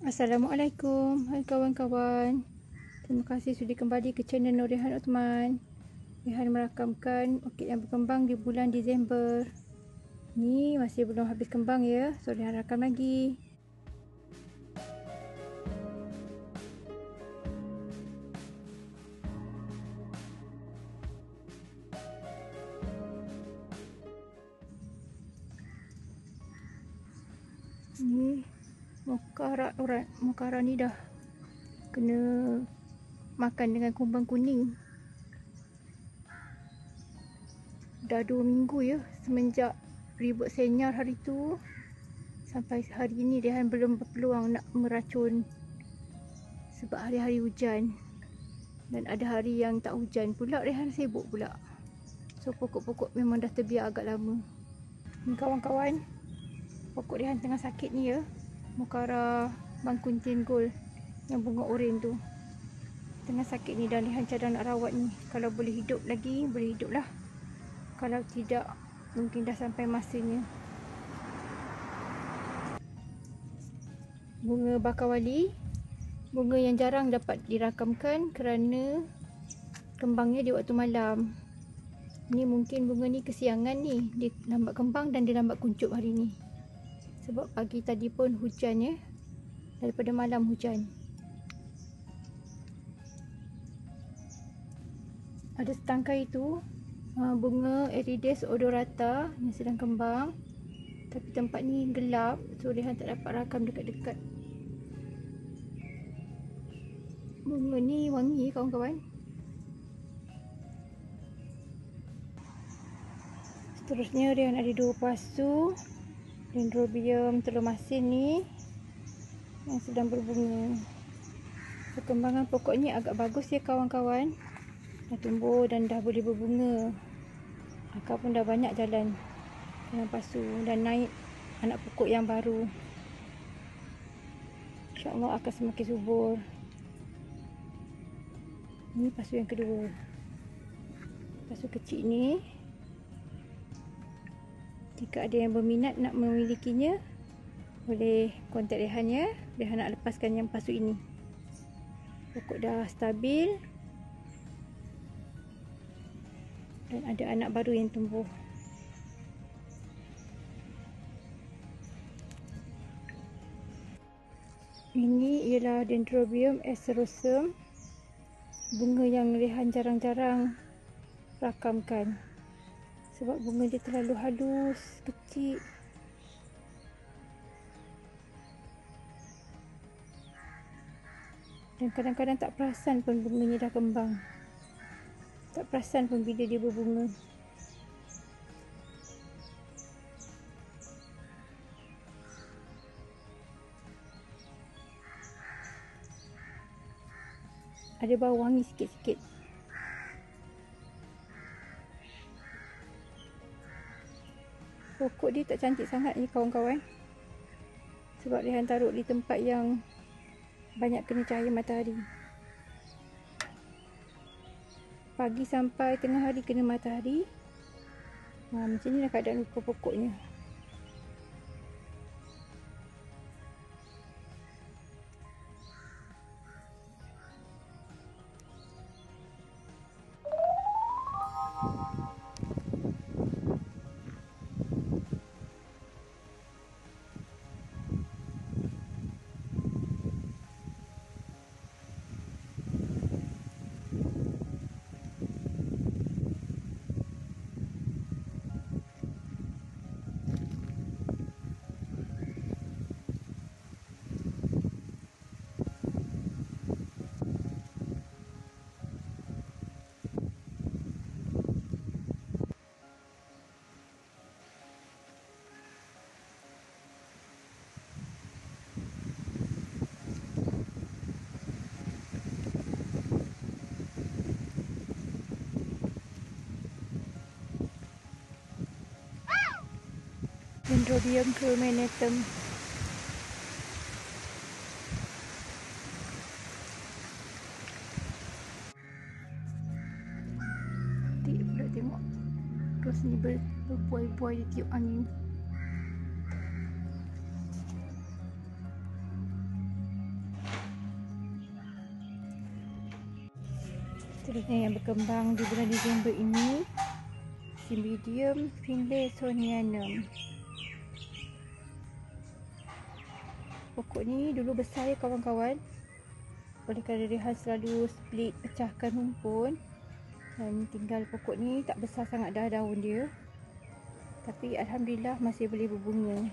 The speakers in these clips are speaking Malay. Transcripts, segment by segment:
Assalamualaikum, hai kawan-kawan. Terima kasih sudah kembali ke channel Nur Rehan Othman. Rehan merakamkan orkid yang berkembang di bulan Disember. Ni masih belum habis kembang ya, so Rehan rakam lagi. Ni mokara ni dah kena makan dengan kumbang kuning. Dah 2 minggu ya semenjak ribut senyar hari tu sampai hari ini Rehan belum berpeluang nak meracun sebab hari-hari hujan dan ada hari yang tak hujan pula. Rehan sibuk pula, so pokok-pokok memang dah terbiar agak lama. Ni kawan-kawan, pokok Rehan tengah sakit ni ya, Mokara Bangkuntin Gold yang bunga oren tu tengah sakit ni dan Rehan cadang nak rawat ni. Kalau boleh hidup lagi, boleh hidup lah. Kalau tidak, mungkin dah sampai masanya. Bunga bakawali, bunga yang jarang dapat dirakamkan kerana kembangnya di waktu malam. Ni mungkin bunga ni kesiangan ni, dia lambat kembang dan dia lambat kuncup hari ni. Sebab pagi tadi pun hujan ya, daripada malam hujan. Ada setangkai tu bunga Aerides odorata yang sedang kembang, tapi tempat ni gelap, so Rehan tak dapat rakam dekat-dekat. Bunga ni wangi kawan-kawan. Seterusnya Rehan ada 2 pasu Dendrobium telur masin ni yang sedang berbunga. Perkembangan pokok ni agak bagus ya kawan-kawan. Dah tumbuh dan dah boleh berbunga. Akar pun dah banyak jalan dalam pasu dan naik anak pokok yang baru. InsyaAllah akan semakin subur. Ini pasu yang kedua. Pasu kecil ni, jika ada yang berminat nak memilikinya, boleh kontak Rehan ya. Rehan nak lepaskan yang pasu ini. Pokok dah stabil dan ada anak baru yang tumbuh. Ini ialah Dendrobium acerosum, bunga yang Rehan jarang-jarang rakamkan sebab bunga dia terlalu halus, kecil. Dan kadang-kadang tak perasan pun bunganya dah kembang. Tak perasan pun bila dia berbunga. Ada bau wangi sikit-sikit. Pokok dia tak cantik sangat ni kawan-kawan, sebab Rehan taruh di tempat yang banyak kena cahaya matahari. Pagi sampai tengah hari kena matahari. Macam ni lah keadaan rupa pokoknya. Dendrobium culminatum. Cantik pula tengok ros ni berbuai-buai di tiup angin. Seterusnya yang berkembang di bulan Disember ini, Cymbidium finlaysonianum. Pokok ni dulu besar ya kawan-kawan. Oleh kerana Rehan selalu split, pecahkan rumpun, dan tinggal pokok ni tak besar sangat dah daun dia. Tapi alhamdulillah masih boleh berbunga.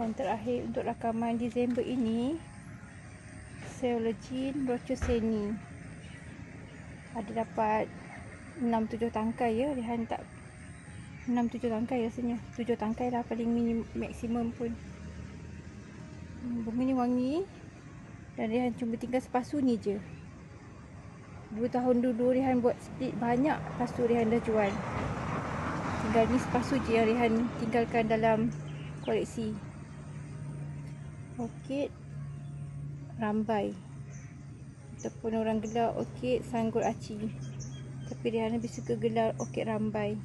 Dan terakhir untuk rakaman Disember ini, Ceologene rochuseni. Ada dapat 6-7 tangkai ya. Rehan tak 6-7 tangkai rasanya. 7 tangkai lah paling maksimum pun. Bunga ni wangi. Dan Rehan cuma tinggal sepasu ni je. 2 tahun dulu Rehan buat split banyak, lepas tu Rehan dah jual. Tinggal ni sepasu je yang Rehan tinggalkan dalam koleksi. Orkid rambai, ataupun orang gelar orkid sanggul aci. Tapi Rehan lebih suka gelar orkid rambai.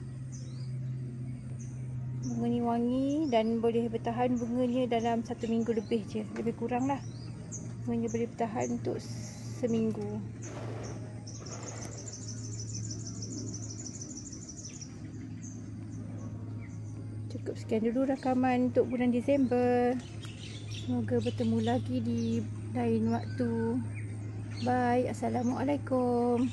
Bunga ni wangi dan boleh bertahan bunganya dalam 1 minggu lebih je. Lebih kurang lah. Bunganya boleh bertahan untuk seminggu. Cukup sekian dulu rakaman untuk bulan Disember. Semoga bertemu lagi di lain waktu. Bye. Assalamualaikum.